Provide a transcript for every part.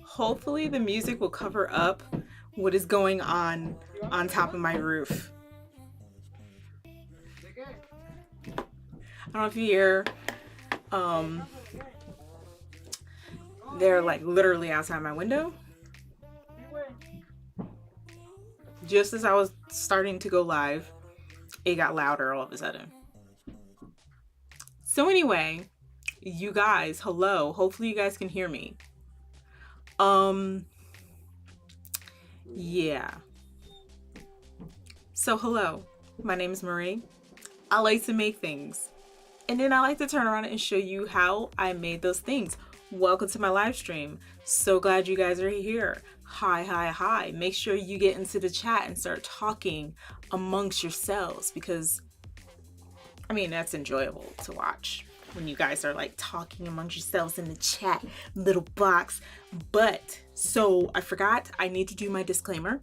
Hopefully the music will cover up what is going on top of my roof. I don't know if you hear, they're like literally outside my window. Just as I was starting to go live, it got louder all of a sudden. So anyway, you guys, hello. Hopefully you guys can hear me. Yeah. So hello, my name is Marie. I like to make things, and then I like to turn around and show you how I made those things. Welcome to my live stream. So glad you guys are here. Hi. Make sure you get into the chat and start talking amongst yourselves, because I mean, that's enjoyable to watch when you guys are like talking amongst yourselves in the chat little box. But so I forgot, I need to do my disclaimer.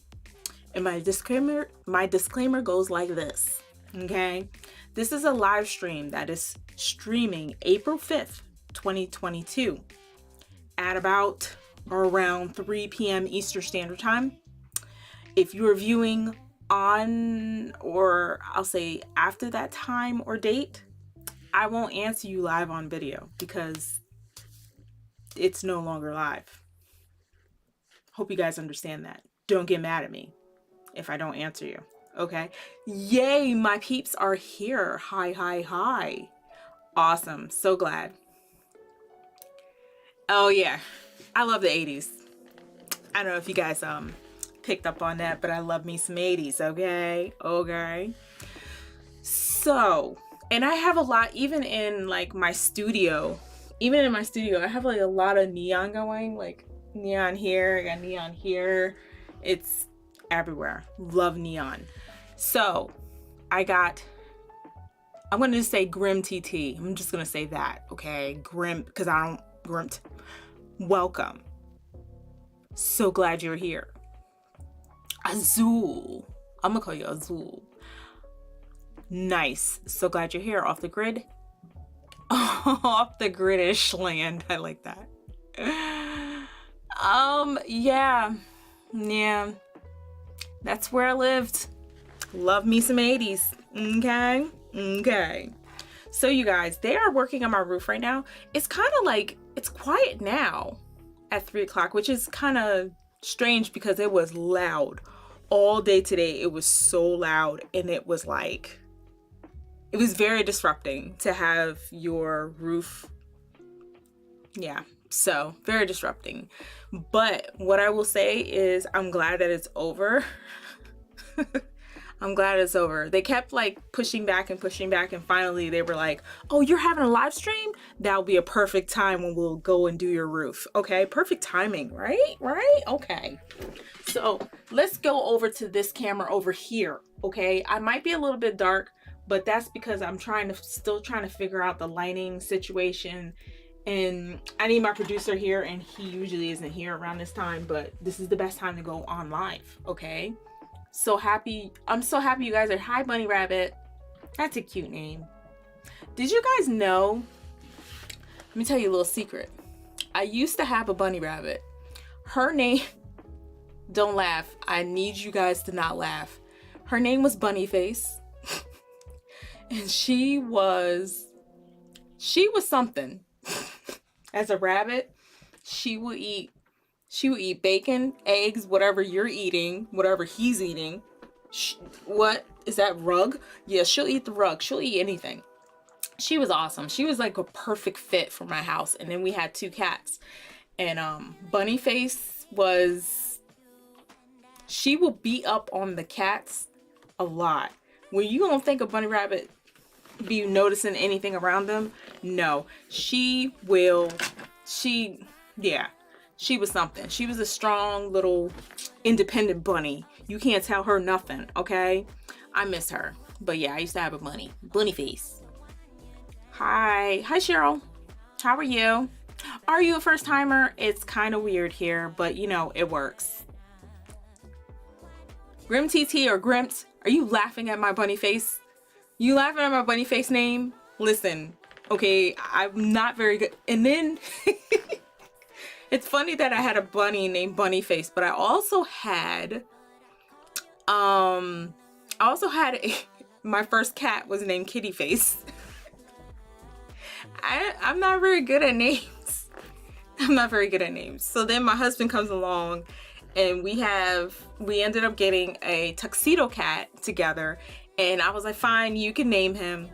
And my disclaimer goes like this. Okay, this is a live stream that is streaming April 5th, 2022 at about or around 3 p.m. Eastern Standard Time. If you are viewing on, or I'll say after that time or date, I won't answer you live on video because it's no longer live. Hope you guys understand that. Don't get mad at me if I don't answer you. Okay. Yay, my peeps are here. Hi. Awesome. So glad. Oh yeah, I love the 80s. I don't know if you guys picked up on that, but I love me some 80s. Okay. So, and I have a lot, even in like my studio, I have like a lot of neon going, like neon here, I got neon here. It's everywhere. Love neon. So I'm going to just say Grim TT. I'm just going to say that. Okay. Grim, because I don't Grimt. Welcome. So glad you're here. Azul. I'm going to call you Azul. Nice. So glad you're here. Off the grid. Off the British land. I like that. Yeah. That's where I lived. Love me some 80s. Okay. So you guys, they are working on my roof right now. It's kind of like, it's quiet now at 3 o'clock, which is kind of strange because it was loud all day today. It was so loud, and it was like, it was very disrupting to have your roof. Yeah, so very disrupting. But what I will say is I'm glad that it's over. I'm glad it's over. They kept like pushing back, and finally they were like, oh, you're having a live stream? That'll be a perfect time when we'll go and do your roof. Okay, perfect timing, right? Okay. So let's go over to this camera over here. Okay, I might be a little bit dark, but that's because I'm still trying to figure out the lighting situation. And I need my producer here, and he usually isn't here around this time, but this is the best time to go on live. Okay. So happy. I'm so happy you guys are. Hi, Bunny Rabbit. That's a cute name. Did you guys know? Let me tell you a little secret. I used to have a bunny rabbit. Her name, don't laugh. I need you guys to not laugh. Her name was Bunnyface. And she was something. As a rabbit, she would eat bacon, eggs, whatever you're eating, whatever he's eating. What is that, rug? Yeah, she'll eat the rug. She'll eat anything. She was awesome. She was like a perfect fit for my house. And then we had 2 cats. And Bunnyface she will beat up on the cats a lot. When you don't think a bunny rabbit be noticing anything around them, no, she was something. She was a strong little independent bunny. You can't tell her nothing. Okay, I miss her. But yeah, I used to have a bunny face. Hi Cheryl, how are you? Are you a first timer? It's kind of weird here, but you know, it works. Grim TT or Grimpt, are you laughing at my bunny face? You laughing at my bunny face name? Listen, okay, I'm not very good. And then It's funny that I had a bunny named Bunnyface, but I also had my first cat was named Kittyface. I'm not very good at names. I'm not very good at names. So then my husband comes along and we ended up getting a tuxedo cat together, and I was like, fine, you can name him.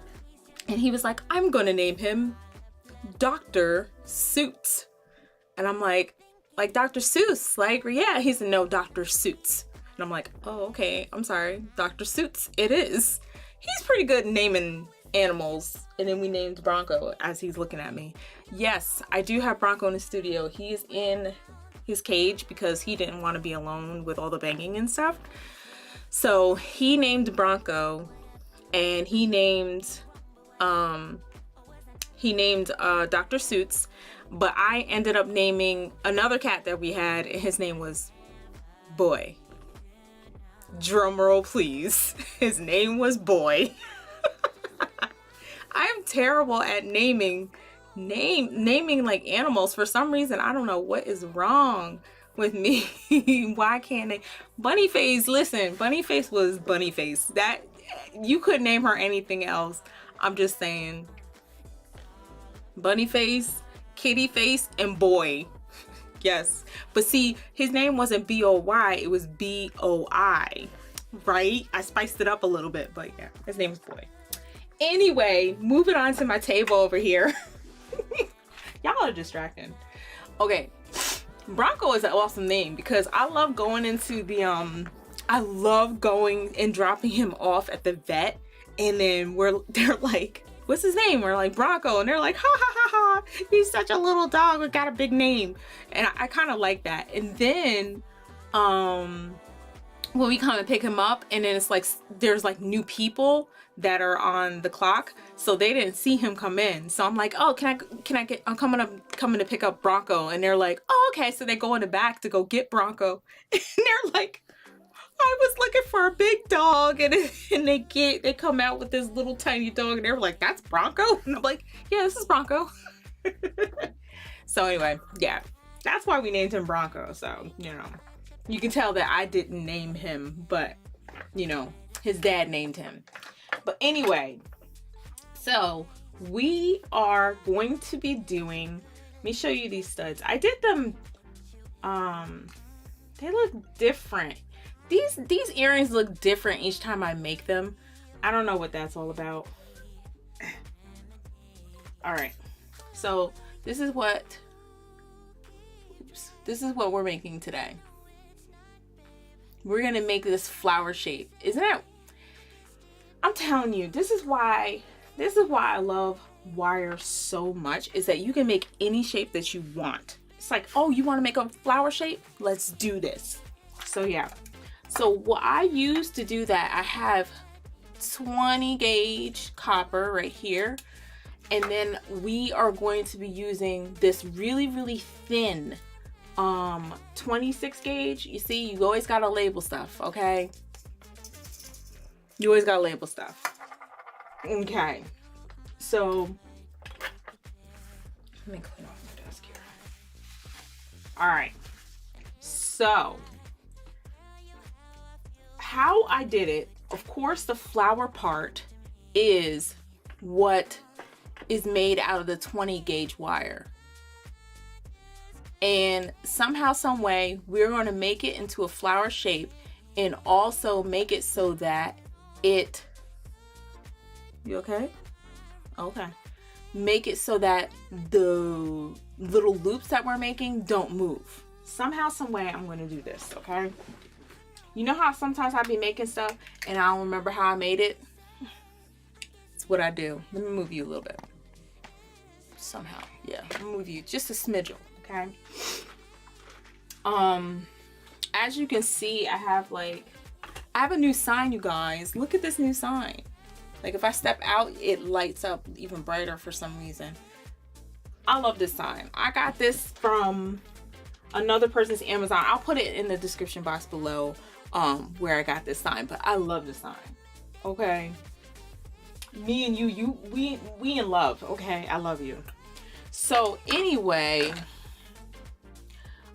And he was like, I'm gonna name him Dr. Suits. And I'm like Dr. Seuss, like, yeah. He said, no, Dr. Suits. And I'm like, oh, okay, I'm sorry, Dr. Suits it is. He's pretty good at naming animals. And then we named Bronco as he's looking at me. Yes, I do have Bronco in the studio. He is in his cage because he didn't want to be alone with all the banging and stuff. So he named Bronco, and he named Dr. Suits, but I ended up naming another cat that we had, and his name was Boy. Drum roll, please. His name was Boy. I'm terrible at naming like animals. For some reason, I don't know what is wrong with me. Why can't I? Bunnyface, listen, Bunnyface was Bunnyface. That, you couldn't name her anything else. I'm just saying. Bunnyface, Kittyface, and Boy. Yes. But see, his name wasn't B-O-Y, it was B-O-I. Right? I spiced it up a little bit, but yeah, his name is Boy. Anyway, moving on to my table over here. Y'all are distracting. Okay. Bronco is an awesome name because I love going into the I love going and dropping him off at the vet, and then they're like, what's his name? We're like, Bronco, and they're like, ha ha ha ha, he's such a little dog, we got a big name. And I kind of like that. And then when we come and pick him up, and then it's like there's like new people that are on the clock, so they didn't see him come in. So I'm like, oh, can I get, I'm coming to pick up Bronco. And they're like, oh, okay. So they go in the back to go get Bronco, and they're like, I was looking for a big dog, and they come out with this little tiny dog, and they were like, that's Bronco? And I'm like, yeah, this is Bronco. So anyway, yeah, that's why we named him Bronco. So, you know, you can tell that I didn't name him, but, you know, his dad named him. But anyway, so we are going to be doing, let me show you these studs. I did them, they look different. These earrings look different each time I make them. I don't know what that's all about. All right, so this is what we're making today. We're gonna make this flower shape. Isn't it? I'm telling you, this is why I love wire so much, is that you can make any shape that you want. It's like, oh, you want to make a flower shape? Let's do this. So yeah. So what I use to do that, I have 20 gauge copper right here. And then we are going to be using this really, really thin 26 gauge. You see, you always gotta label stuff, okay? You always gotta label stuff. Okay. So let me clean off my desk here. All right. So how I did it, of course, the flower part is what is made out of the 20 gauge wire. And somehow, some way, we're going to make it into a flower shape, and also make it so that it, you okay? Okay. Make it so that the little loops that we're making don't move. Somehow, some way, I'm going to do this, okay? You know how sometimes I be making stuff and I don't remember how I made it? It's what I do. Let me move you a little bit. Somehow. Yeah, I'll move you just a smidge, okay? As you can see, I have a new sign, you guys. Look at this new sign. Like, if I step out, it lights up even brighter for some reason. I love this sign. I got this from another person's Amazon. I'll put it in the description box below where I got this sign, but I love the sign. Okay, me and you we in love. Okay, I love you. So anyway,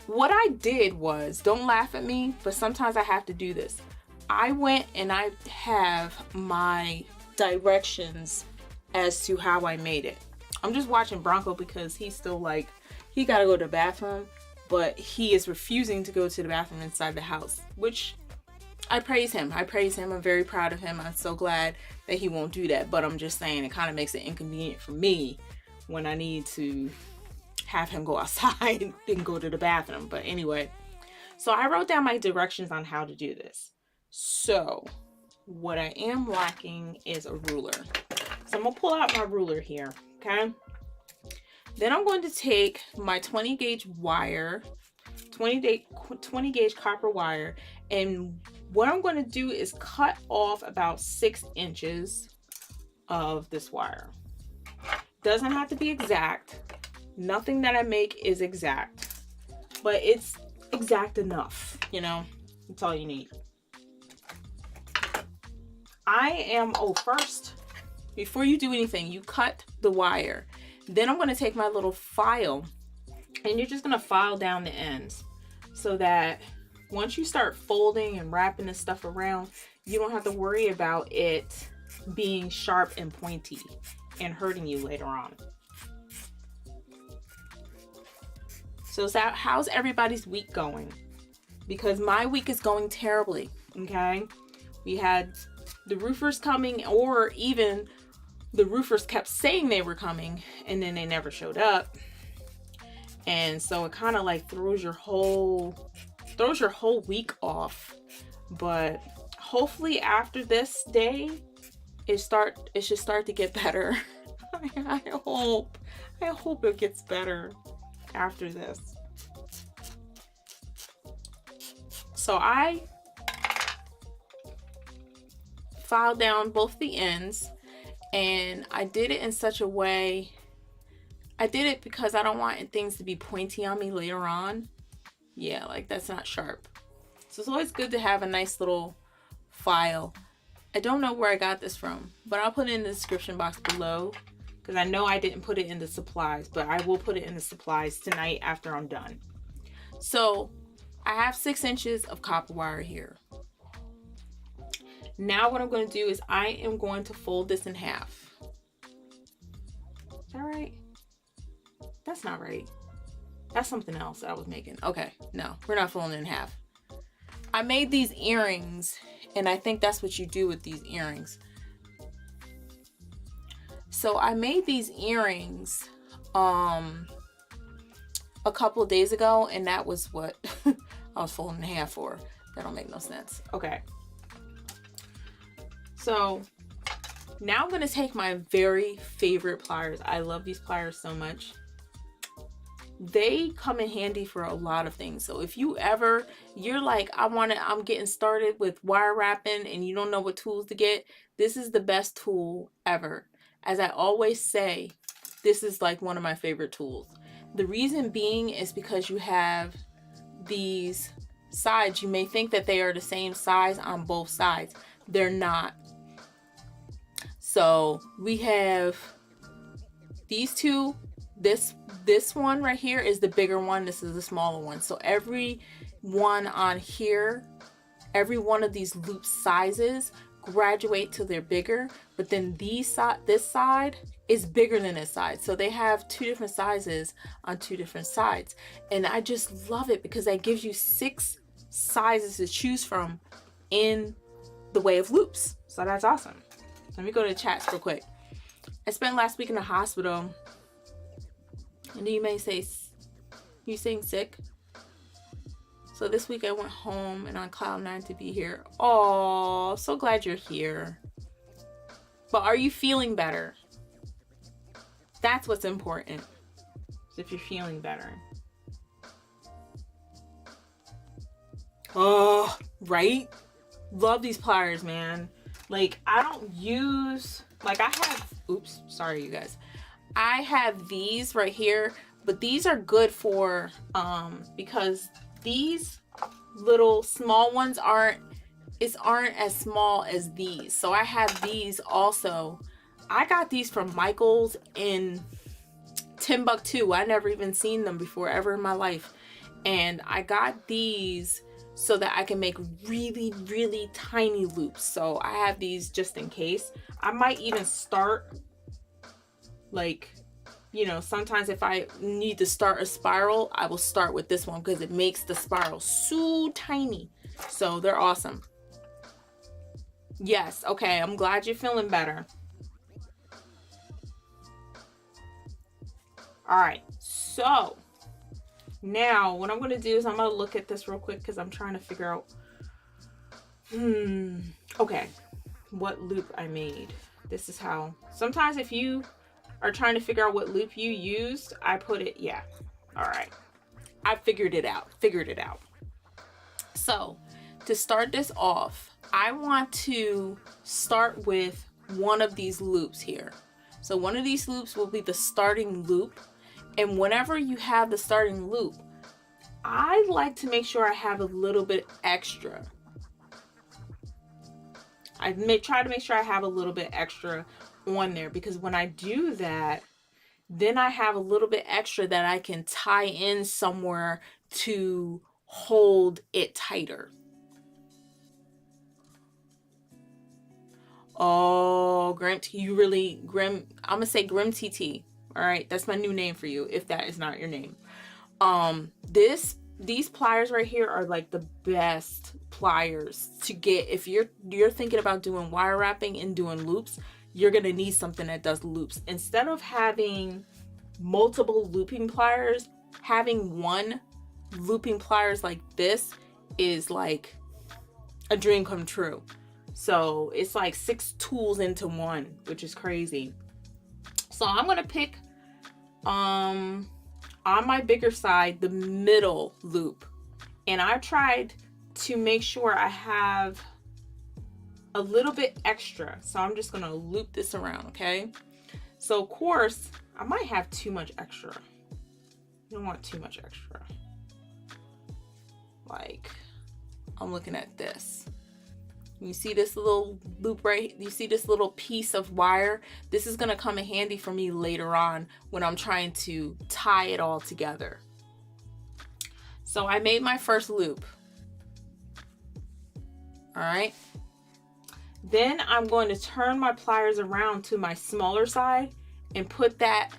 what I did was, don't laugh at me, but sometimes I have to do this. I went and I have my directions as to how I made it. I'm just watching Bronco because he's still like, he gotta go to the bathroom, but he is refusing to go to the bathroom inside the house, which I praise him. I praise him. I'm very proud of him. I'm so glad that he won't do that. But I'm just saying it kind of makes it inconvenient for me when I need to have him go outside and go to the bathroom. But anyway, so I wrote down my directions on how to do this. So what I am lacking is a ruler. So I'm gonna pull out my ruler here, okay? Then I'm going to take my 20 gauge wire, 20 gauge copper wire, and what I'm going to do is cut off about 6 inches of this wire. Doesn't have to be exact. Nothing that I make is exact, but it's exact enough, you know, that's all you need. First, before you do anything, you cut the wire. Then I'm going to take my little file and you're just going to file down the ends so that once you start folding and wrapping this stuff around, you don't have to worry about it being sharp and pointy and hurting you later on. So how's everybody's week going? Because my week is going terribly, okay? We had the roofers coming, or even the roofers kept saying they were coming and then they never showed up. And so it kind of like throws your whole week off. But hopefully after this day, it should start to get better. I hope it gets better after this. So I filed down both the ends, and I did it in such a way, I did it because I don't want things to be pointy on me later on. Yeah, like that's not sharp. So it's always good to have a nice little file. I don't know where I got this from, but I'll put it in the description box below because I know I didn't put it in the supplies, but I will put it in the supplies tonight after I'm done. So I have 6 inches of copper wire here. Now what I'm going to do is I am going to fold this in half. Is that right? That's not right. That's something else I was making. Okay, no, we're not folding it in half. I made these earrings, and I think that's what you do with these earrings. So I made these earrings a couple of days ago, and that was what I was folding in half for. That don't make no sense. Okay. So now I'm going to take my very favorite pliers. I love these pliers so much. They come in handy for a lot of things. So if you're like, I'm getting started with wire wrapping and you don't know what tools to get, this is the best tool ever. As I always say, this is like one of my favorite tools. The reason being is because you have these sides. You may think that they are the same size on both sides. They're not. So we have these two. This one right here is the bigger one. This is the smaller one. So every one on here, every one of these loop sizes graduate till they're bigger, but then this side is bigger than this side. So they have 2 different sizes on 2 different sides. And I just love it because that gives you 6 sizes to choose from in the way of loops. So that's awesome. Let me go to the chats real quick. I spent last week in the hospital. And you may say, you saying sick? So this week I went home and on cloud 9 to be here. Oh, so glad you're here. But are you feeling better? That's what's important. If you're feeling better. Oh, right? Love these pliers, man. Like, I don't use, like I have, oops, sorry you guys. I have these right here, but these are good for, because these little small ones aren't as small as these. So I have these also. I got these from Michael's in Timbuktu. I never even seen them before ever in my life. And I got these so that I can make really, really tiny loops. So I have these just in case. I might even start, like, you know, sometimes if I need to start a spiral, I will start with this one because it makes the spiral so tiny. So they're awesome. Yes, okay, I'm glad you're feeling better. All right, so now what I'm gonna do is I'm gonna look at this real quick because I'm trying to figure out, okay, what loop I made. This is how, sometimes if you are trying to figure out what loop you used, I put it, yeah, all right. I figured it out. So to start this off, I want to start with one of these loops here. So one of these loops will be the starting loop. And whenever you have the starting loop, I like to make sure I have a little bit extra. I try to make sure I have a little bit extra on there, because when I do that, then I have a little bit extra that I can tie in somewhere to hold it tighter. Oh, Grim, I'm gonna say 𝕤𝕤. All right, that's my new name for you if that is not your name. These pliers right here are like the best pliers to get if you're thinking about doing wire wrapping and doing loops. You're gonna need something that does loops. Instead of having multiple looping pliers, having one looping pliers like this is like a dream come true. So it's like 6 tools into one, which is crazy. So I'm gonna pick on my bigger side the middle loop, and I tried to make sure I have a little bit extra. So I'm just gonna loop this around, okay? So of course I might have too much extra. You don't want too much extra. Like, I'm looking at this. You see this little loop right? You see this little piece of wire? This is gonna come in handy for me later on when I'm trying to tie it all together. So I made my first loop. All right. Then I'm going to turn my pliers around to my smaller side and put that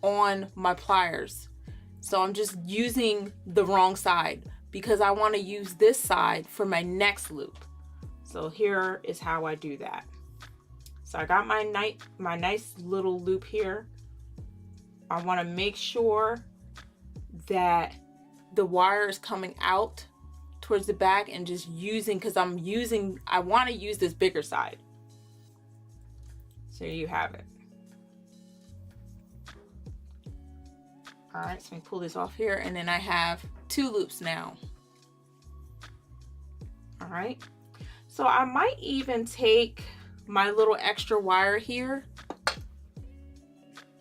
on my pliers. So I'm just using the wrong side because I want to use this side for my next loop. So here is how I do that. So I got my nice little loop here. I want to make sure that the wire is coming out towards the back and just using, because I want to use this bigger side. So you have it. All right, so let me pull this off here, and then I have 2 loops now. All right. So I might even take my little extra wire here.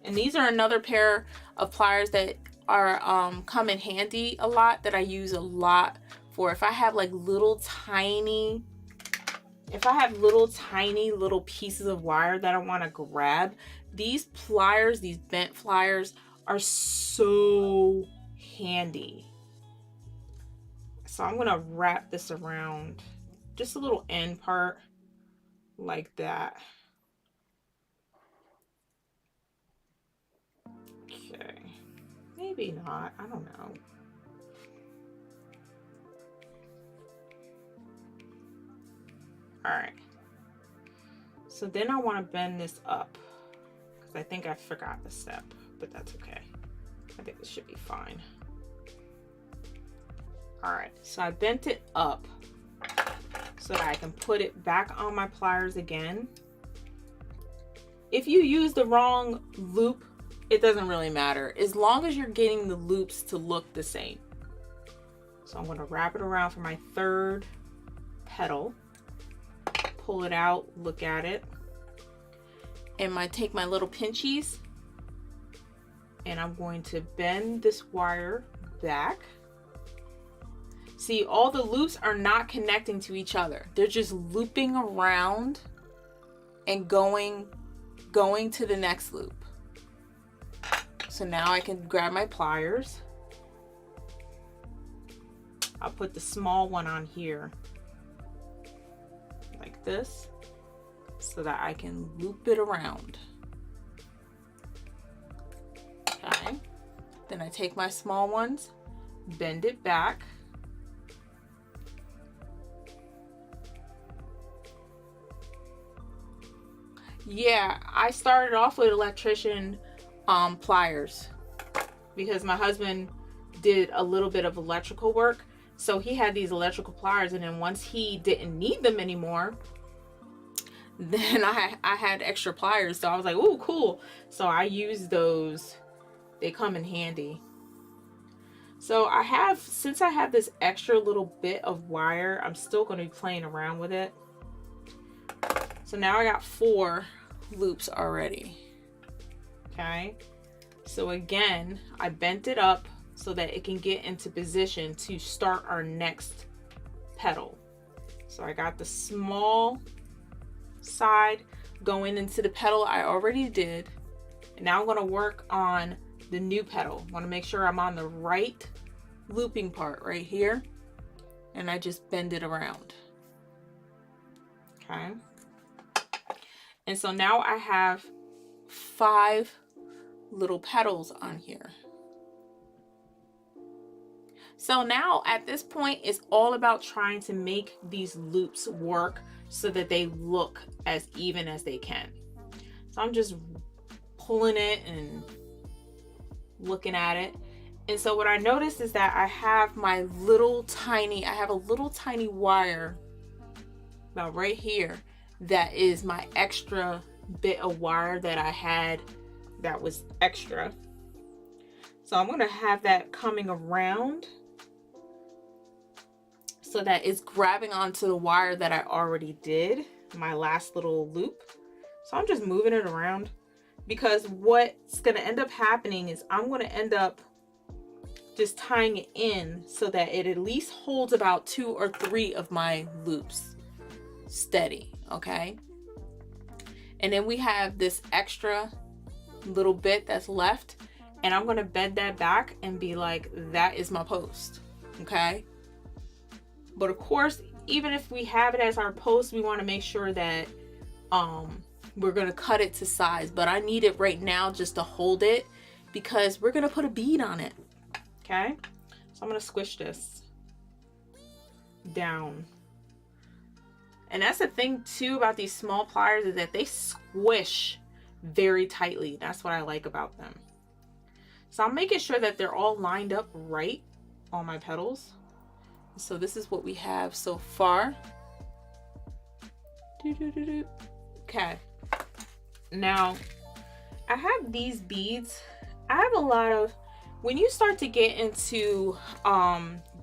And these are another pair of pliers that are come in handy a lot, that I use a lot for if I have like little tiny little pieces of wire that I want to grab. These pliers, these bent pliers, are so handy. So I'm gonna wrap this around just a little end part like that. Okay, maybe not, I don't know. All right, so then I want to bend this up because I think I forgot the step, but that's okay. I think this should be fine. All right, so I bent it up so that I can put it back on my pliers again. If you use the wrong loop, it doesn't really matter, as long as you're getting the loops to look the same. So I'm going to wrap it around for my third petal, pull it out, look at it, and take my little pinchies, and I'm going to bend this wire back. See, all the loops are not connecting to each other. They're just looping around and going to the next loop. So now I can grab my pliers I'll put the small one on here like this so that I can loop it around. Okay. Then I take my small ones, bend it back. Yeah, I started off with electrician pliers because my husband did a little bit of electrical work. So he had these electrical pliers, and then once he didn't need them anymore, then I had extra pliers. So I was like, oh, cool. So I use those. They come in handy. So since I have this extra little bit of wire, I'm still going to be playing around with it. So now I got 4 loops already. Okay. So again, I bent it up so that it can get into position to start our next petal. So I got the small side going into the petal I already did. And now I'm going to work on the new petal. I want to make sure I'm on the right looping part right here. And I just bend it around. Okay. And so now I have 5 little petals on here. So now at this point, it's all about trying to make these loops work so that they look as even as they can. So I'm just pulling it and looking at it. And so what I noticed is that I have a little tiny wire about right here that is my extra bit of wire that I had that was extra. So I'm going to have that coming around so that it's grabbing onto the wire that I already did, my last little loop. So I'm just moving it around because what's going to end up happening is I'm going to end up just tying it in so that it at least holds about 2 or 3 of my loops steady. Okay. And then we have this extra little bit that's left, and I'm going to bend that back and be like, that is my post. Okay. But of course, even if we have it as our post, we want to make sure that we're going to cut it to size. But I need it right now just to hold it because we're going to put a bead on it. Okay. So I'm going to squish this down. And that's the thing too about these small pliers, is that they squish very tightly. That's what I like about them. So I'm making sure that they're all lined up right, all my petals. So this is what we have so far. Okay. Now I have these beads. I have a lot of, when you start to get into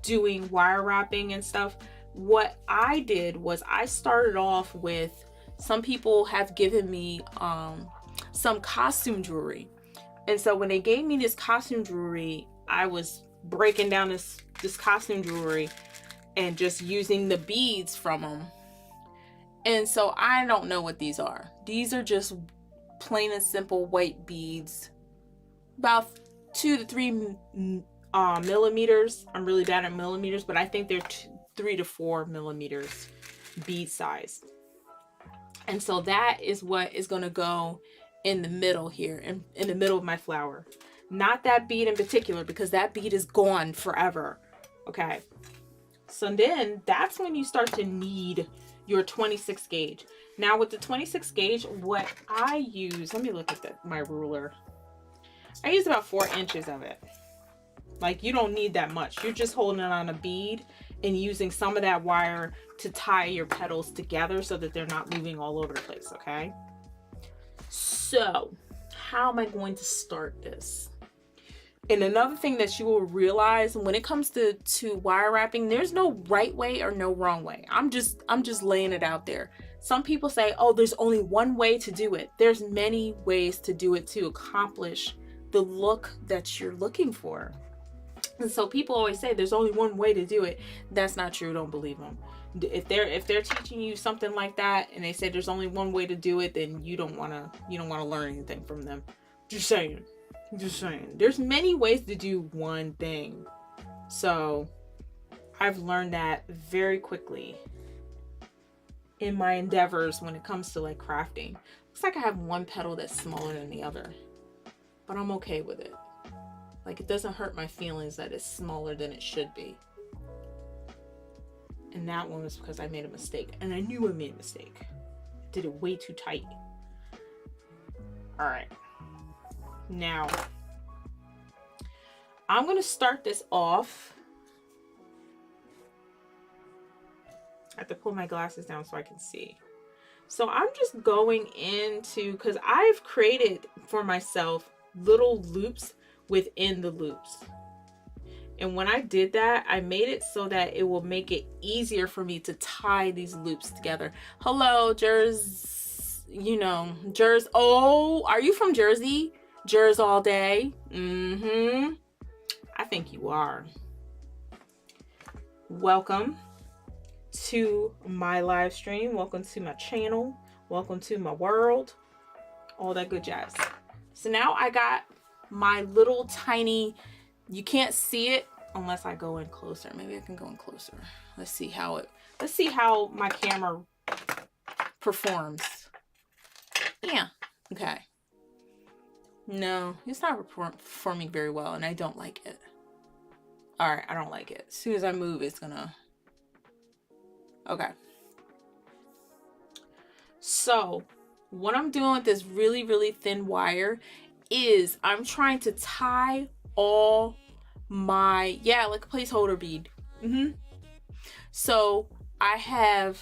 doing wire wrapping and stuff, what I did was I started off with, some people have given me some costume jewelry. And so when they gave me this costume jewelry, I was breaking down this costume jewelry and just using the beads from them. And so I don't know what these are. These are just plain and simple white beads, about 2 to 3 millimeters. I'm really bad at millimeters, but I think they're 3 to 4 millimeters bead size. And so that is what is going to go in the middle here, in the middle of my flower. Not that bead in particular, because that bead is gone forever. Okay. So then that's when you start to need your 26 gauge. Now with the 26 gauge, what I use, let me look at my ruler. I use about 4 inches of it. Like, you don't need that much. You're just holding it on a bead and using some of that wire to tie your petals together so that they're not moving all over the place. Okay. So how am I going to start this? And another thing that you will realize when it comes to wire wrapping, there's no right way or no wrong way. I'm just laying it out there. Some people say, oh, there's only one way to do it. There's many ways to do it to accomplish the look that you're looking for. And so people always say there's only one way to do it. That's not true. Don't believe them. If they're teaching you something like that and they say there's only one way to do it, then you don't want to learn anything from them. Just saying. There's many ways to do one thing. So I've learned that very quickly in my endeavors when it comes to like crafting. Looks like I have one petal that's smaller than the other, but I'm okay with it. Like, it doesn't hurt my feelings that it's smaller than it should be. And that one was because I made a mistake, and I knew I made a mistake. I did it way too tight. All right, now I'm gonna start this off. I have to pull my glasses down so I can see. So I'm just going into, because I've created for myself little loops within the loops. And when I did that, I made it so that it will make it easier for me to tie these loops together. Hello, you know, oh, are you from Jersey? Jers all day? Mm-hmm. I think you are. Welcome to my live stream. Welcome to my channel. Welcome to my world. All that good jazz. So now I got my little tiny, you can't see it unless I go in closer. Maybe I can go in closer. Let's see how my camera performs. Yeah, okay. No, it's not performing very well, and I don't like it. All right, I don't like it. As soon as I move, it's gonna, okay. So what I'm doing with this really, really thin wire is I'm trying to tie all my, yeah, like a placeholder bead. So I have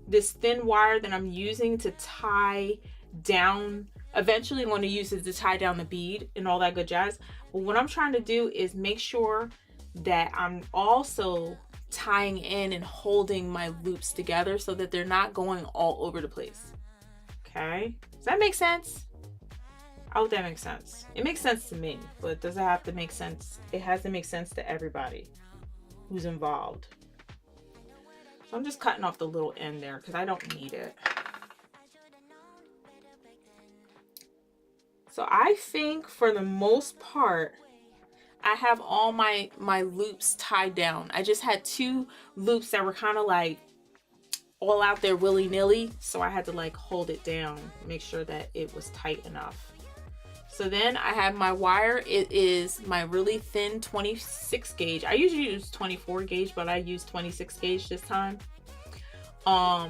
this thin wire that I'm using to tie down. Eventually I'm going to use it to tie down the bead and all that good jazz. But what I'm trying to do is make sure that I'm also tying in and holding my loops together so that they're not going all over the place. Okay, does that make sense? I hope that makes sense. It makes sense to me, but does it have to make sense? It has to make sense to everybody who's involved. So I'm just cutting off the little end there because I don't need it. So I think for the most part, I have all my loops tied down. I just had two loops that were kind of like all out there willy-nilly. So I had to like hold it down, make sure that it was tight enough. So then I have my wire. It is my really thin 26 gauge. I usually use 24 gauge, but I use 26 gauge this time. The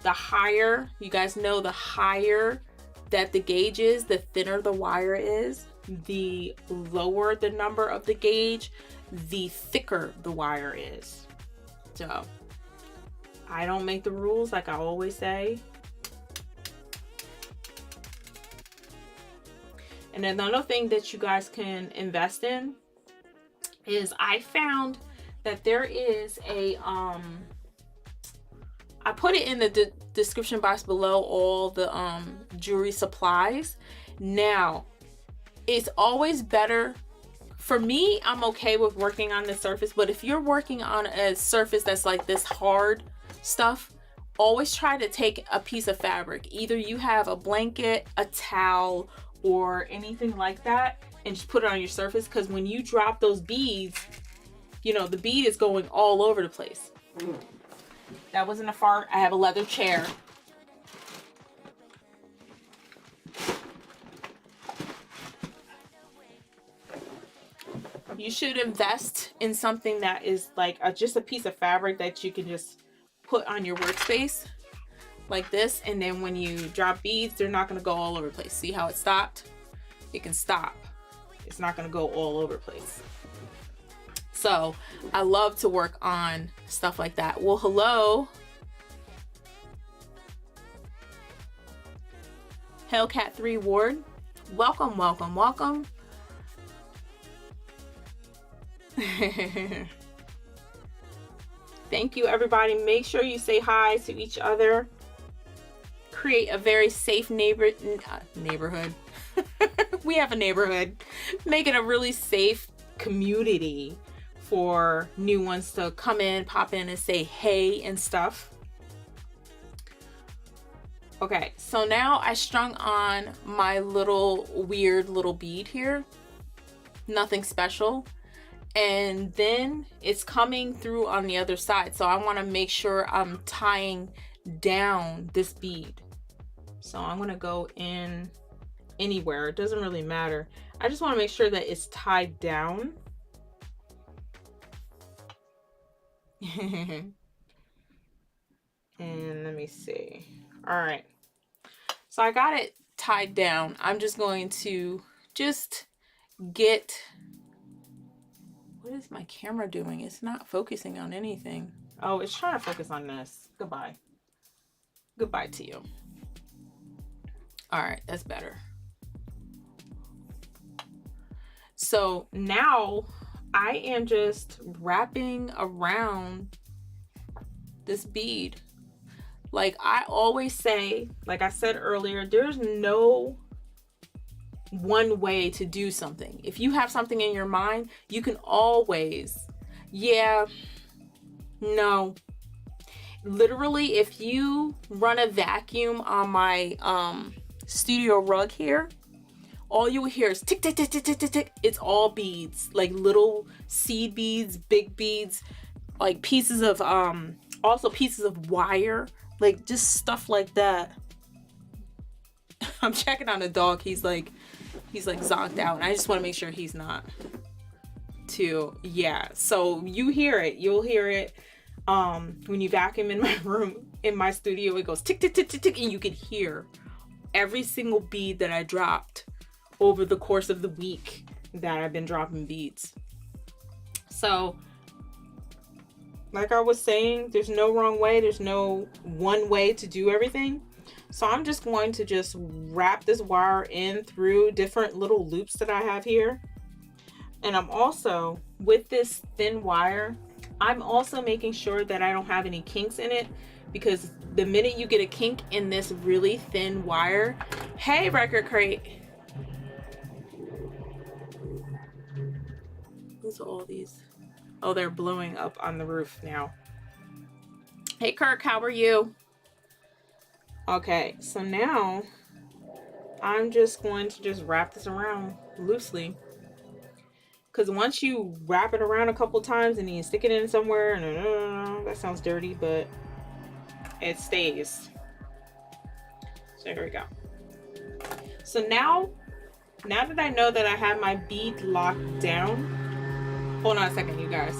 higher, you guys know, the higher that the gauge is, the thinner the wire is. The lower the number of the gauge, the thicker the wire is. So I don't make the rules, like I always say. And another thing that you guys can invest in is I found that there is a I put it in the description box below, all the jewelry supplies. Now, it's always better for me. I'm okay with working on the surface, but if you're working on a surface that's like this hard stuff, always try to take a piece of fabric. Either you have a blanket, a towel, or anything like that, and just put it on your surface, because when you drop those beads, you know, the bead is going all over the place. That wasn't a fart. I have a leather chair. You should invest in something that is like just a piece of fabric that you can just put on your workspace like this, and then when you drop beads, they're not going to go all over the place. See how it stopped? It can stop. It's not going to go all over the place. So I love to work on stuff like that. Well, hello. Hellcat 3 Ward. Welcome, welcome, welcome. Thank you, everybody. Make sure you say hi to each other. Create a very safe neighborhood. We have a neighborhood. Make it a really safe community for new ones to come in, pop in, and say hey and stuff. Okay, so now I strung on my little weird little bead here. Nothing special. and then it's coming through on the other side. So I want to make sure I'm tying down this bead. So I'm going to go in anywhere. It doesn't really matter. I just want to make sure that it's tied down. And let me see. All right. So I got it tied down. I'm just going to get, what is my camera doing? It's not focusing on anything. Oh, it's trying to focus on this. Goodbye. Goodbye to you. All right, that's better. So now I am just wrapping around this bead. Like I always say, like I said earlier, there's no one way to do something. If you have something in your mind, you can always, no. Literally, if you run a vacuum on my studio rug here, all you will hear is tick, tick, tick, tick, tick, tick, tick. It's all beads, like little seed beads, big beads, like pieces of, also pieces of wire, like just stuff like that. I'm checking on the dog. He's like zonked out, and I just want to make sure he's not too. Yeah, so you hear it. You'll hear it when you vacuum in my room, in my studio. It goes tick, tick, tick, tick, tick, and you can hear every single bead that I dropped over the course of the week that I've been dropping beads. So like I was saying, there's no wrong way. There's no one way to do everything. So I'm just going to just wrap this wire in through different little loops that I have here. And I'm also, with this thin wire, I'm also making sure that I don't have any kinks in it, because the minute you get a kink in this really thin wire, hey, record crate. What's all these? Oh, they're blowing up on the roof now. Hey, Kirk, how are you? Okay, so now I'm just going to just wrap this around loosely. Because once you wrap it around a couple times and you stick it in somewhere, and that sounds dirty, but it stays. So here we go. So now that I know that I have my bead locked down, hold on a second, you guys.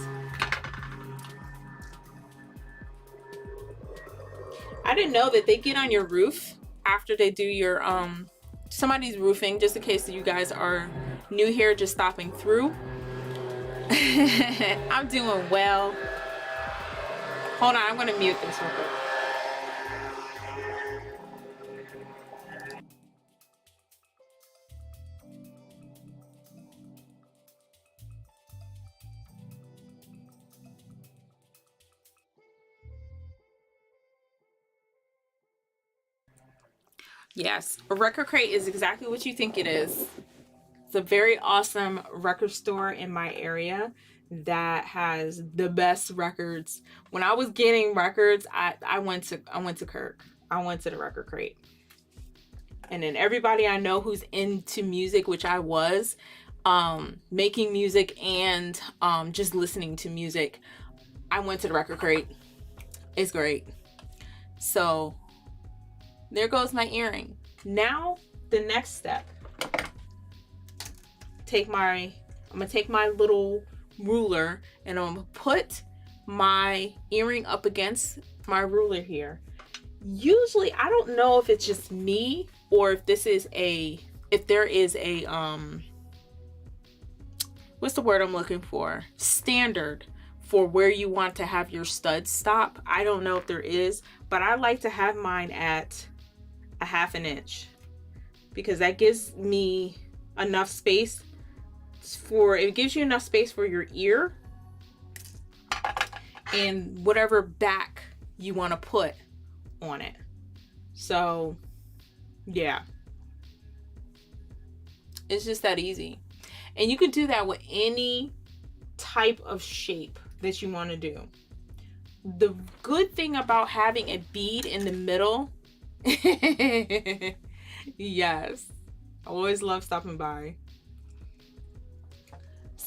I didn't know that they get on your roof after they do your somebody's roofing, just in case you guys are new here, just stopping through. I'm doing well. Hold on, I'm gonna mute this real quick. Yes, a record crate is exactly what you think it is. It's a very awesome record store in my area that has the best records. When I was getting records, I went to Kirk. I went to the record crate. And then everybody I know who's into music, which I was, making music and just listening to music, I went to the record crate. It's great. So there goes my earring. Now the next step. I'm gonna take my little ruler and I'm gonna put my earring up against my ruler here. Usually, I don't know if it's just me or if there is a what's the word I'm looking for? Standard for where you want to have your studs stop. I don't know if there is, but I like to have mine at a 1/2 inch because that gives me enough space it gives you enough space for your ear and whatever back you want to put on it. So yeah, it's just that easy. And you can do that with any type of shape that you want to do. The good thing about having a bead in the middle, yes, I always love stopping by.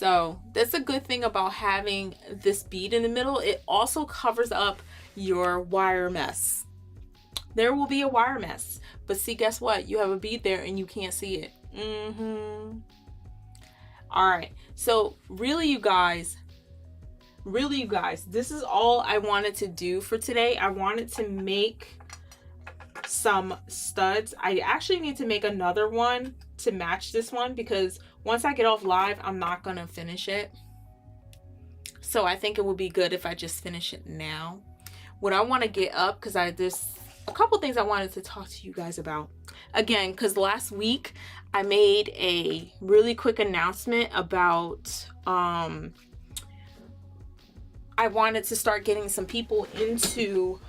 So that's a good thing about having this bead in the middle. It also covers up your wire mess. There will be a wire mess, but see, guess what? You have a bead there and you can't see it. All right, so really you guys, this is all I wanted to do for today. I wanted to make some studs. I actually need to make another one to match this one, because once I get off live, I'm not gonna finish it. So I think it would be good if I just finish it now. What I want to get up, because there's a couple things I wanted to talk to you guys about. Again, because last week I made a really quick announcement about I wanted to start getting some people into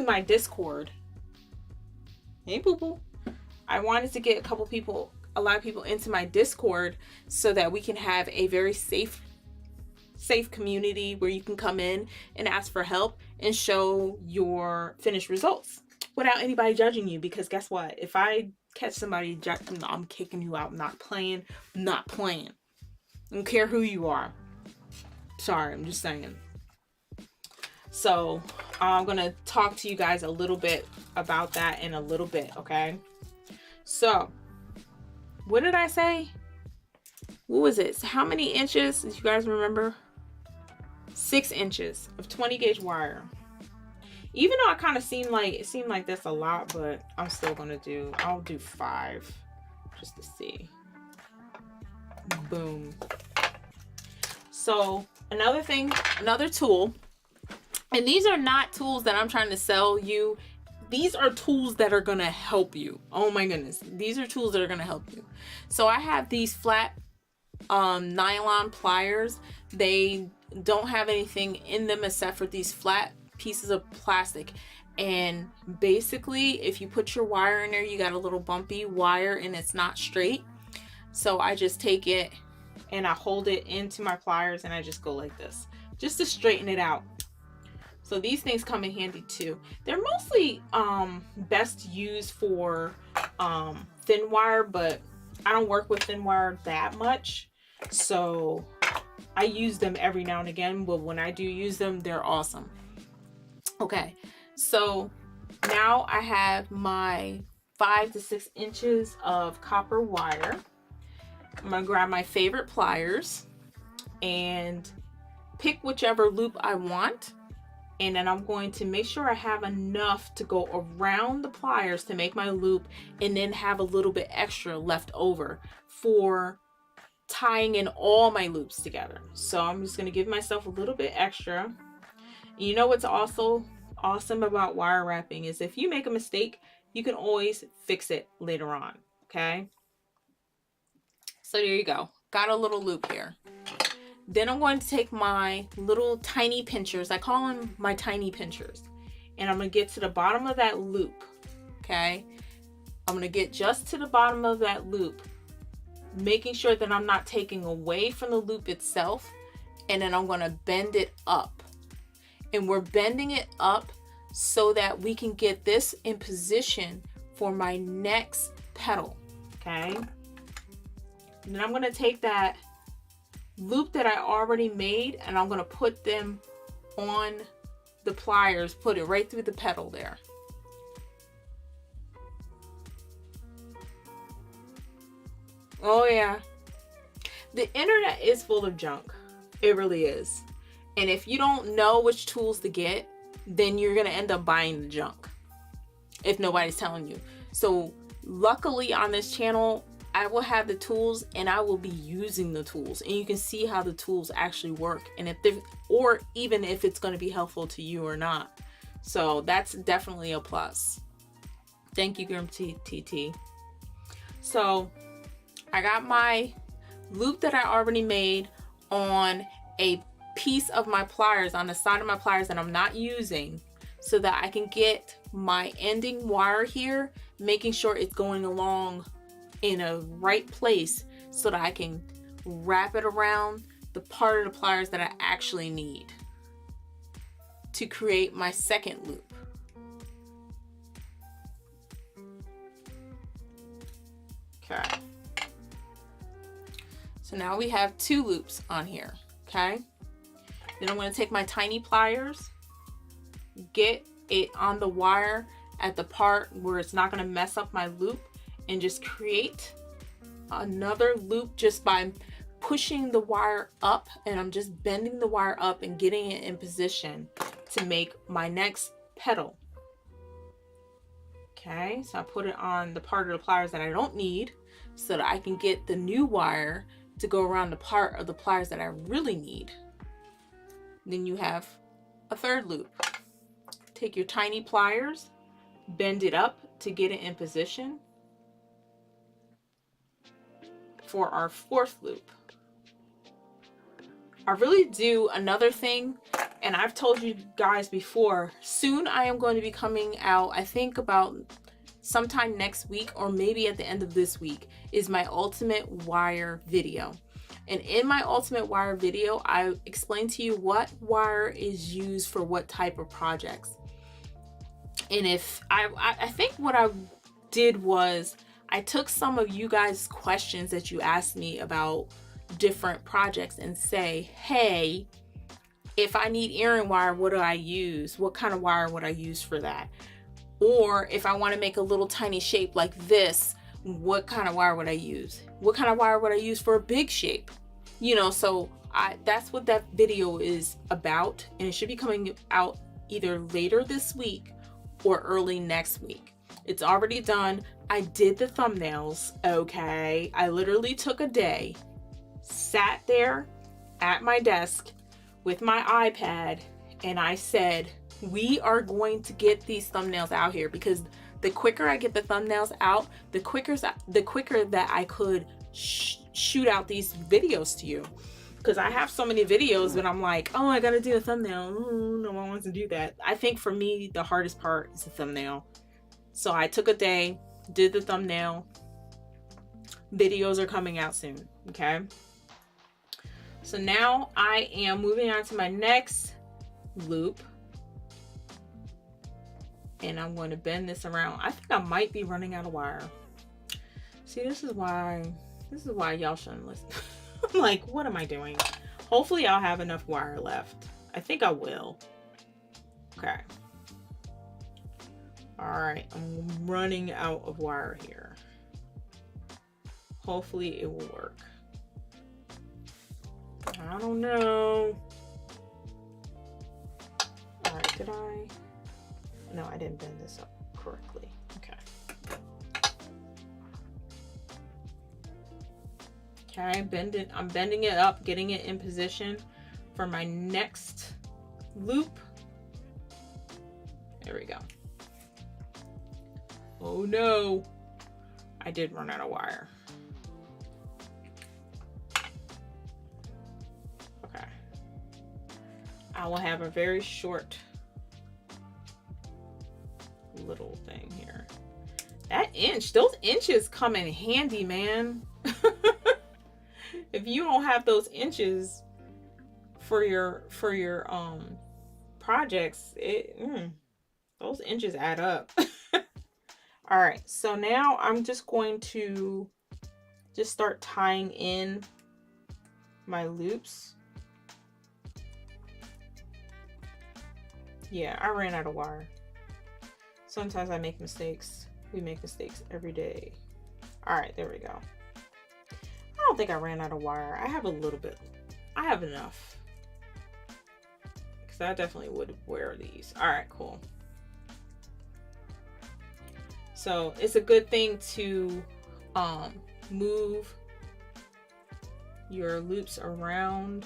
my Discord. Hey, boo boo. I wanted to get a lot of people into my Discord so that we can have a very safe community where you can come in and ask for help and show your finished results without anybody judging you. Because guess what? If I catch somebody judging, I'm kicking you out. I'm not playing. I don't care who you are. Sorry, I'm just saying. So I'm gonna talk to you guys a little bit about that in a little bit, okay? So what did I say? What was it? So how many inches? Do you guys remember? 6 inches of 20 gauge wire. Even though it kind of seemed like that's a lot, but I'm still gonna I'll do 5 just to see. Boom. So another tool, and these are not tools that I'm trying to sell you. These are tools that are gonna help you. Oh my goodness, these are tools that are gonna help you. So I have these flat nylon pliers. They don't have anything in them except for these flat pieces of plastic, and basically if you put your wire in there, you got a little bumpy wire and it's not straight. So I just take it and I hold it into my pliers and I just go like this just to straighten it out. So these things come in handy too. They're mostly best used for thin wire, but I don't work with thin wire that much, so I use them every now and again, but when I do use them, they're awesome. Okay, so now I have my 5 to 6 inches of copper wire. I'm gonna grab my favorite pliers and pick whichever loop I want, and then I'm going to make sure I have enough to go around the pliers to make my loop, and then have a little bit extra left over for tying in all my loops together. So I'm just going to give myself a little bit extra. You know what's also awesome about wire wrapping is if you make a mistake, you can always fix it later on. Okay, so there you go, got a little loop here. Then I'm going to take my little tiny pinchers, I call them my tiny pinchers, and I'm going to get to the bottom of that loop. Okay, I'm going to get just to the bottom of that loop, making sure that I'm not taking away from the loop itself, and then I'm going to bend it up. And we're bending it up so that we can get this in position for my next petal. Okay, and then I'm going to take that loop that I already made and I'm going to put them on the pliers, put it right through the petal there. Oh yeah, the internet is full of junk. It really is. And if you don't know which tools to get, then you're gonna end up buying the junk if nobody's telling you. So luckily on this channel, I will have the tools and I will be using the tools, and you can see how the tools actually work, and if they, or even if it's going to be helpful to you or not. So that's definitely a plus. Thank you, 𝕤𝕒. So I got my loop that I already made on a piece of my pliers, on the side of my pliers that I'm not using, so that I can get my ending wire here, making sure it's going along in a right place so that I can wrap it around the part of the pliers that I actually need to create my second loop. Okay. So now we have 2 loops on here, okay? Then I'm going to take my tiny pliers, get it on the wire at the part where it's not going to mess up my loop, and just create another loop just by pushing the wire up, and I'm just bending the wire up and getting it in position to make my next petal. Okay, so I put it on the part of the pliers that I don't need so that I can get the new wire to go around the part of the pliers that I really need. Then you have a 3rd loop. Take your tiny pliers, bend it up to get it in position for our 4th loop. I really do another thing, and I've told you guys before, soon I am going to be coming out, I think about sometime next week or maybe at the end of this week, is my ultimate wire video. And in my ultimate wire video, I explain to you what wire is used for what type of projects. And if I think what I did was I took some of you guys' questions that you asked me about different projects and say, hey, if I need earring wire, what do I use? What kind of wire would I use for that? Or if I want to make a little tiny shape like this, what kind of wire would I use? What kind of wire would I use for a big shape? You know, so that's what that video is about, and it should be coming out either later this week or early next week. It's already done. I did the thumbnails, okay? I literally took a day, sat there at my desk with my iPad, and I said, we are going to get these thumbnails out here, because the quicker I get the thumbnails out, the quicker that I could shoot out these videos to you. Because I have so many videos, but I'm like, oh, I gotta do a thumbnail. No one wants to do that. I think for me, the hardest part is the thumbnail. So I took a day, did the thumbnail. Videos are coming out soon, okay? So now I am moving on to my next loop. And I'm going to bend this around. I think I might be running out of wire. See, this is why y'all shouldn't listen. I'm like, what am I doing? Hopefully I'll have enough wire left. I think I will. Okay. All right, I'm running out of wire here. Hopefully it will work. I don't know. All right, did I? No, I didn't bend this up correctly. Okay. Okay, I'm bending it up, getting it in position for my next loop. There we go. Oh no, I did run out of wire. Okay. I will have a very short little thing here. Those inches come in handy, man. If you don't have those inches for your projects, those inches add up. All right, so now I'm just going to just start tying in my loops. Yeah, I ran out of wire. Sometimes I make mistakes. We make mistakes every day. All right, there we go. I don't think I ran out of wire. I have a little bit. I have enough. Because I definitely would wear these. All right, cool. So it's a good thing to move your loops around.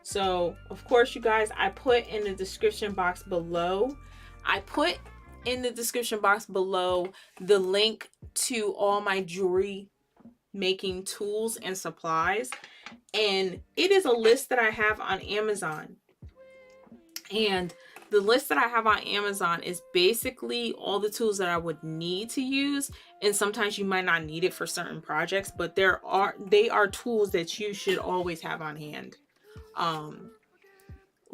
So, of course, you guys, I put in the description box below, the link to all my jewelry making tools and supplies. And it is a list that I have on Amazon. And the list that I have on Amazon is basically all the tools that I would need to use. And sometimes you might not need it for certain projects, but they are tools that you should always have on hand.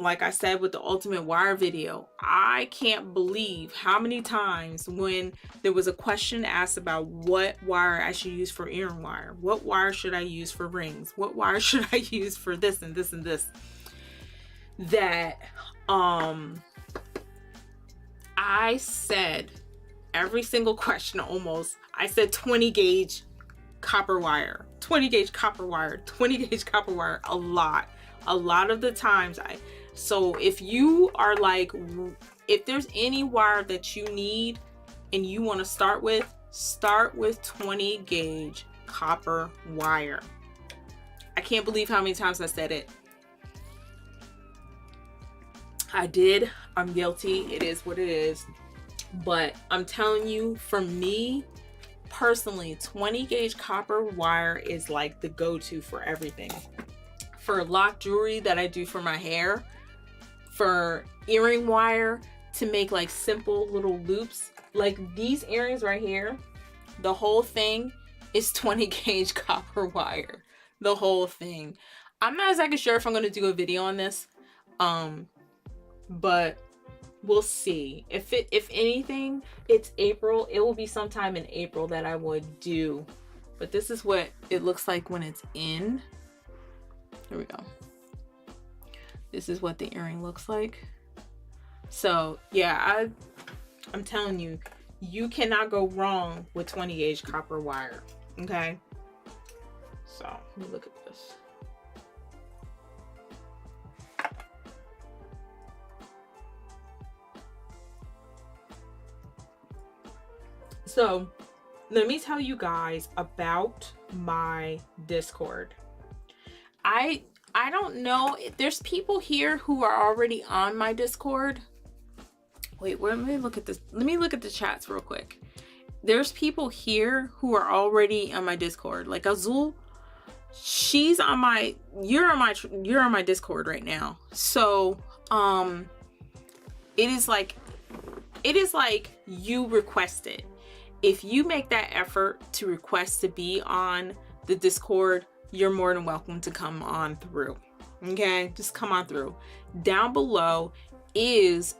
like I said with the ultimate wire video, I can't believe how many times when there was a question asked about what wire I should use for earring wire, what wire should I use for rings, what wire should I use for this and this and this, that I said every single question almost, I said 20 gauge copper wire, 20 gauge copper wire, 20 gauge copper wire, a lot of the times. So if you are like, if there's any wire that you need and you want to start with 20 gauge copper wire. I can't believe how many times I said it. I did. I'm guilty. It is what it is. But I'm telling you, for me personally, 20 gauge copper wire is like the go-to for everything. For lock jewelry that I do for my hair, for earring wire to make like simple little loops, like these earrings right here, the whole thing is 20 gauge copper wire. The whole thing. I'm not exactly sure if I'm going to do a video on this, but we'll see. If anything, it's April. It will be sometime in April that I would do. But this is what it looks like when it's in. Here we go. This is what the earring looks like. So yeah, I'm telling you, you cannot go wrong with 20 gauge copper wire. Okay. So let me look at this. So let me tell you guys about my Discord. I don't know if there's people here who are already on my Discord. Wait, let me look at this. Let me look at the chats real quick. There's people here who are already on my Discord. Like Azul, she's on my, you're on my Discord right now. So, it is like you requested. If you make that effort to request to be on the Discord, you're more than welcome to come on through. Okay, just come on through. Down below is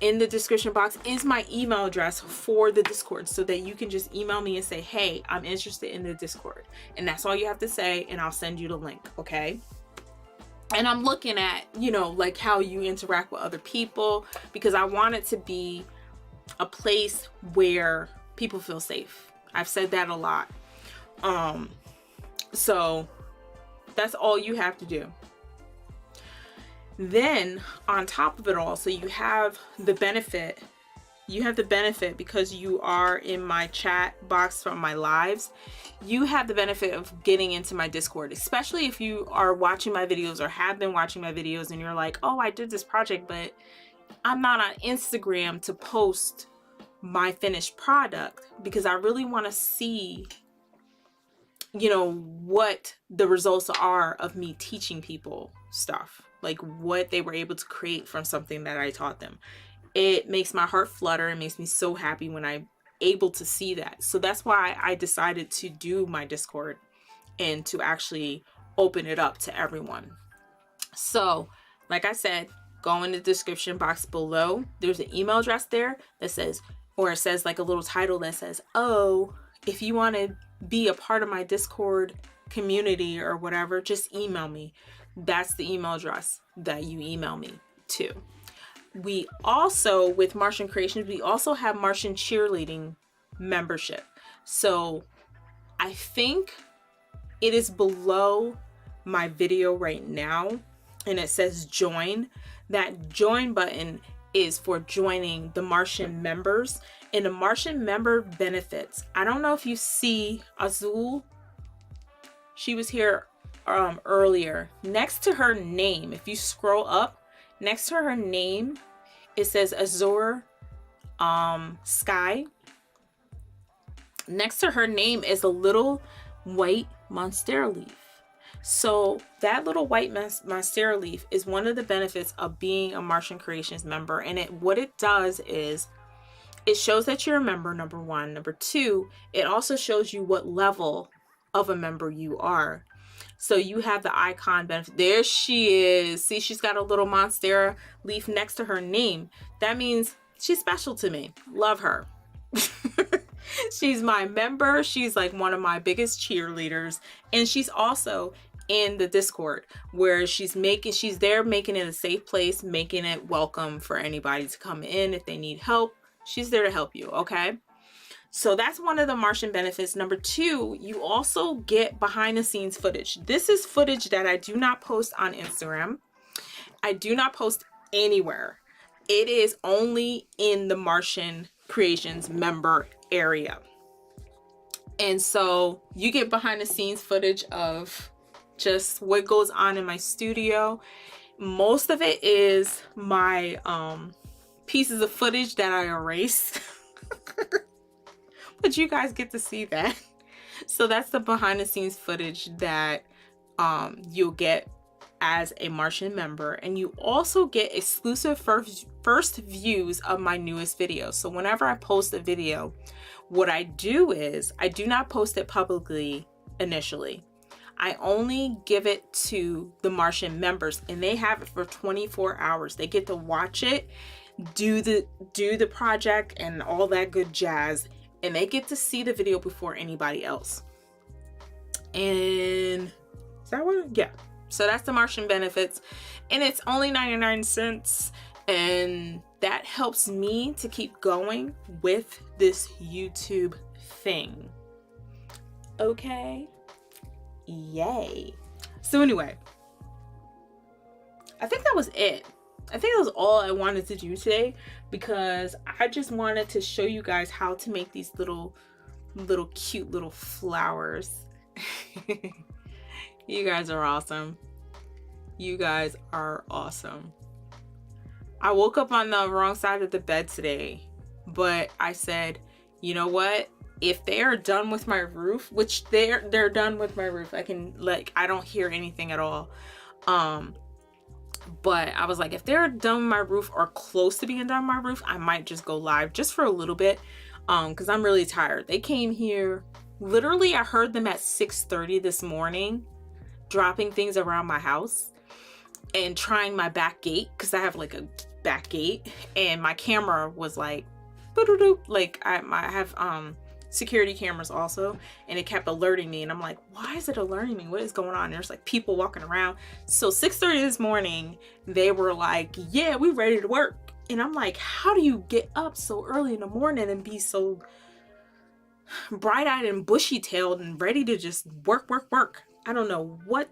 in the description box is my email address for the Discord, so that you can just email me and say, hey, I'm interested in the Discord, and that's all you have to say, and I'll send you the link. Okay. And I'm looking at, you know, like how you interact with other people, because I want it to be a place where people feel safe. I've said that a lot. So that's all you have to do. Then on top of it all, so you have the benefit because you are in my chat box from my lives. You have the benefit of getting into my Discord, especially if you are watching my videos or have been watching my videos and you're like, oh, I did this project, but I'm not on Instagram to post my finished product because I really want to see, you know, what the results are of me teaching people stuff, like what they were able to create from something that I taught them. It makes my heart flutter. It makes me so happy when I'm able to see that. So that's why I decided to do my Discord and to actually open it up to everyone. So like I said, go in the description box below. There's an email address there that says, or it says like a little title that says, oh, if you want to be a part of my Discord community or whatever, just email me. That's the email address that you email me to. We also, with Martian Creations, we also have Martian Cheerleading membership. So I think it is below my video right now, and it says join. That join button is for joining the Martian members, and the Martian member benefits. I don't know if you see Azul. She was here earlier. Next to her name, if you scroll up, next to her name, it says Azure Sky. Next to her name is a little white monstera leaf. So that little white monstera leaf is one of the benefits of being a Martian Creations member. And what it does is it shows that you're a member, number one. Number two, it also shows you what level of a member you are. So you have the icon benefit. There she is. See, she's got a little monstera leaf next to her name. That means she's special to me. Love her. She's my member. She's like one of my biggest cheerleaders. And she's also in the Discord where she's there making it a safe place, making it welcome for anybody to come in if they need help. She's there to help you, okay? So that's one of the Martian benefits. Number 2, you also get behind the scenes footage. This is footage that I do not post on Instagram. I do not post anywhere. It is only in the Martian Creations member area. And so you get behind the scenes footage of just what goes on in my studio. Most of it is my pieces of footage that I erase. But you guys get to see that. So that's the behind the scenes footage that you'll get as a Martian member. And you also get exclusive first views of my newest videos. So whenever I post a video, what I do is I do not post it publicly initially. I only give it to the Martian members, and they have it for 24 hours. They get to watch it, do the project and all that good jazz, and they get to see the video before anybody else. And is that what? Yeah. So that's the Martian benefits, and it's only 99 cents, and that helps me to keep going with this YouTube thing. Okay. Yay. So anyway, I think that was it. I think that was all I wanted to do today, because I just wanted to show you guys how to make these little cute little flowers. You guys are awesome. You guys are awesome. I woke up on the wrong side of the bed today, but I said, you know what? If they are done with my roof, which they're done with my roof, I don't hear anything at all. But I was like, if they're done with my roof or close to being done with my roof, I might just go live just for a little bit, because I'm really tired. They came here, literally I heard them at 6:30 this morning, dropping things around my house and trying my back gate, because I have like a back gate, and my camera was like, like I have security cameras also, and it kept alerting me, and I'm like, why is it alerting me? What is going on? There's like people walking around. So 6:30 this morning, they were like, yeah, we ready to work. And I'm like, how do you get up so early in the morning and be so bright-eyed and bushy-tailed and ready to just work? I don't know what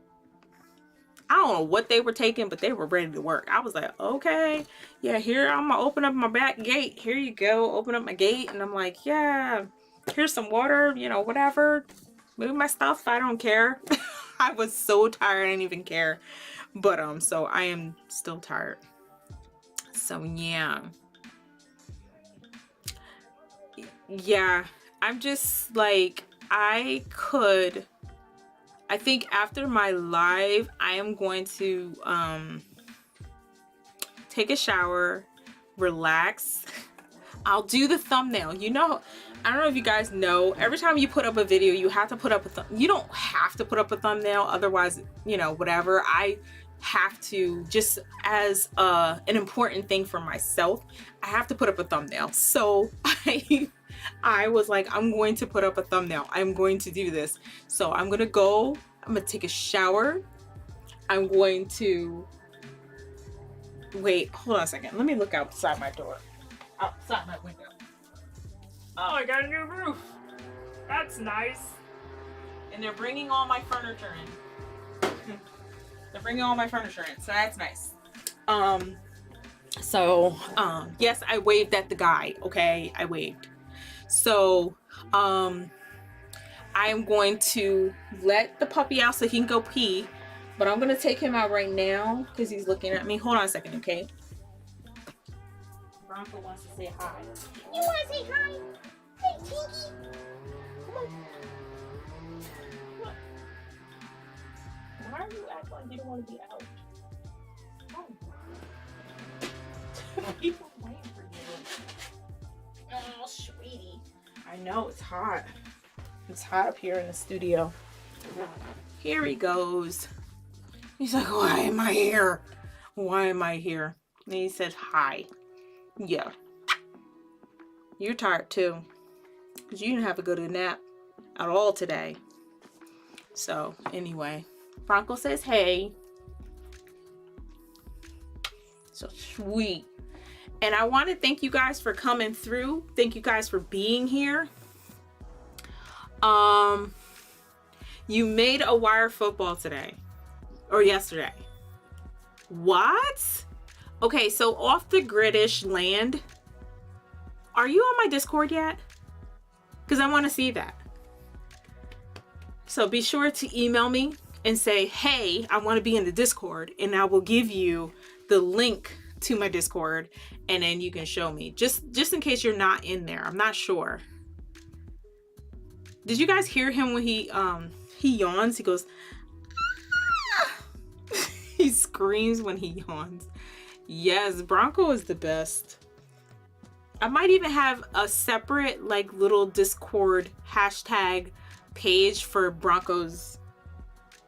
they were taking, but they were ready to work. I was like, okay, yeah, here, I'm gonna open up my back gate. Here you go, open up my gate. And I'm like, yeah, here's some water, you know, whatever. Move my stuff, I don't care. I was so tired, I didn't even care. But so I am still tired. So yeah. Yeah, I'm just like, I think after my live, I am going to take a shower, relax. I'll do the thumbnail. You know, I don't know if you guys know, every time you put up a video, you have to put up you don't have to put up a thumbnail, otherwise, you know, whatever. I have to, just as an important thing for myself, I have to put up a thumbnail. So I was like, I'm going to put up a thumbnail. I'm going to do this. So I'm going to take a shower. I'm going to, wait, hold on a second. Let me look outside my door, outside my window. Oh, I got a new roof. That's nice. And they're bringing all my furniture in. They're bringing all my furniture in, so that's nice. Yes, I waved at the guy, okay? I waved. So, I am going to let the puppy out so he can go pee, but I'm gonna take him out right now because he's looking at me. Hold on a second, okay? Bronco wants to say hi. You want to say hi? Hey, Tinky. Come on. Come on. Why are you acting like you don't want to be out? Oh. People waiting for you. Oh, sweetie. I know it's hot. It's hot up here in the studio. here he goes. He's like, why am I here? Why am I here? And he says, hi. Yeah. You're tired too, because you didn't have a good nap at all today. So anyway, Bronco says, hey. So sweet. And I want to thank you guys for coming through. Thank you guys for being here. You made a wire football today or yesterday. What? Okay, so off the gridish land. Are you on my Discord yet? Because I want to see that. So be sure to email me and say, hey, I want to be in the Discord, and I will give you the link to my Discord, and then you can show me. Just in case you're not in there. I'm not sure. Did you guys hear him when he yawns? He goes, ah! He screams when he yawns. Yes, Bronco is the best. I might even have a separate like little Discord hashtag page for Bronco's,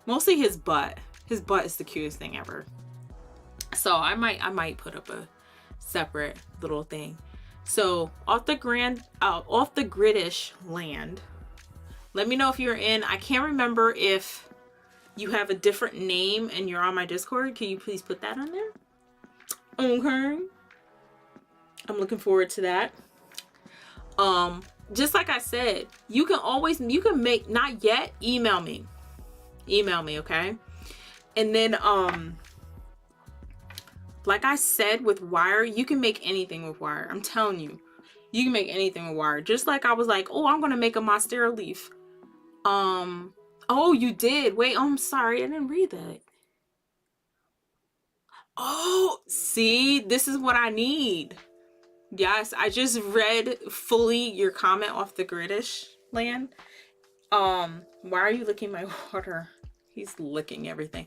mostly his butt. His butt is the cutest thing ever. So I might put up a separate little thing. So off the gridish land. Let me know if you're in. I can't remember if you have a different name and you're on my Discord. Can you please put that on there? Okay. I'm looking forward to that. Just like I said, you can make, not yet, email me, okay? And then, like I said, with wire, you can make anything with wire. I'm telling you, you can make anything with wire. Just like I was like, oh, I'm going to make a monstera leaf. Oh, you did. Wait, I'm sorry. I didn't read that. Oh, see, this is what I need. Yes, I just read fully your comment off the gridish land. Why are you licking my water? He's licking everything.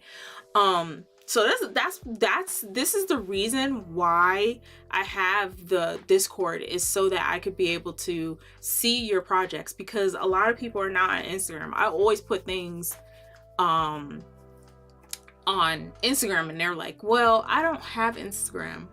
So this is the reason why I have the Discord, is so that I could be able to see your projects, because a lot of people are not on Instagram. I always put things on Instagram and they're like, well, I don't have Instagram.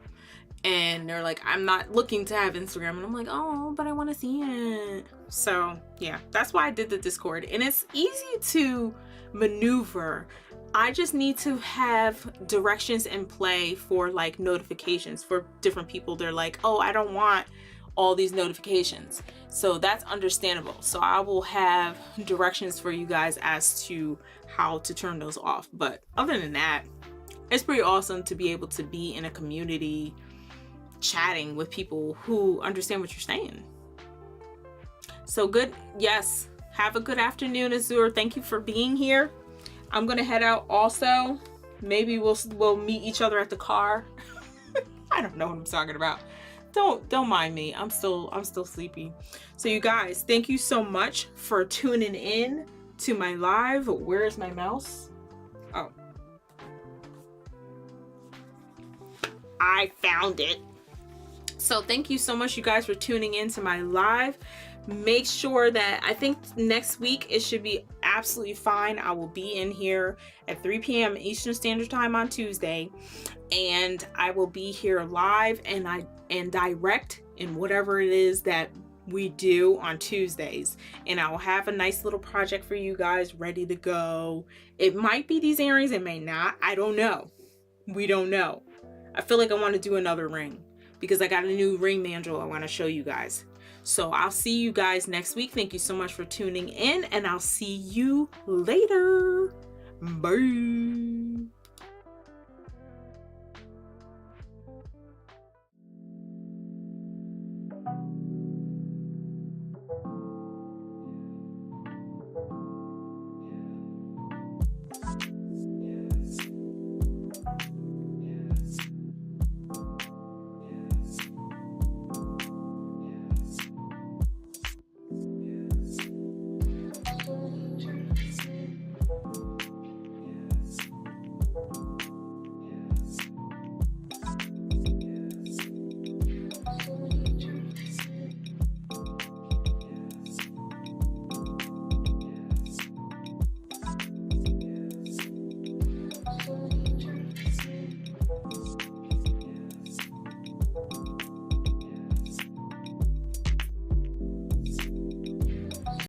And they're like, I'm not looking to have Instagram. And I'm like, oh, but I want to see it. So yeah, that's why I did the Discord. And it's easy to maneuver. I just need to have directions in play for like notifications for different people. They're like, oh, I don't want all these notifications. So that's understandable. So I will have directions for you guys as to how to turn those off. But other than that, it's pretty awesome to be able to be in a community chatting with people who understand what you're saying. So good. Yes. Have a good afternoon, Azur. Thank you for being here. I'm going to head out also. Maybe we'll meet each other at the car. I don't know what I'm talking about. Don't mind me. I'm still sleepy. So you guys, thank you so much for tuning in to my live. Where is my mouse? Oh. I found it. So thank you so much, you guys, for tuning in to my live. Make sure that, I think next week it should be absolutely fine. I will be in here at 3 p.m. Eastern Standard Time on Tuesday, and I will be here live and direct in whatever it is that we do on Tuesdays. And I will have a nice little project for you guys ready to go. It might be these earrings, it may not. I don't know. We don't know. I feel like I want to do another ring, because I got a new ring mandrel I want to show you guys. So I'll see you guys next week. Thank you so much for tuning in, and I'll see you later. Bye.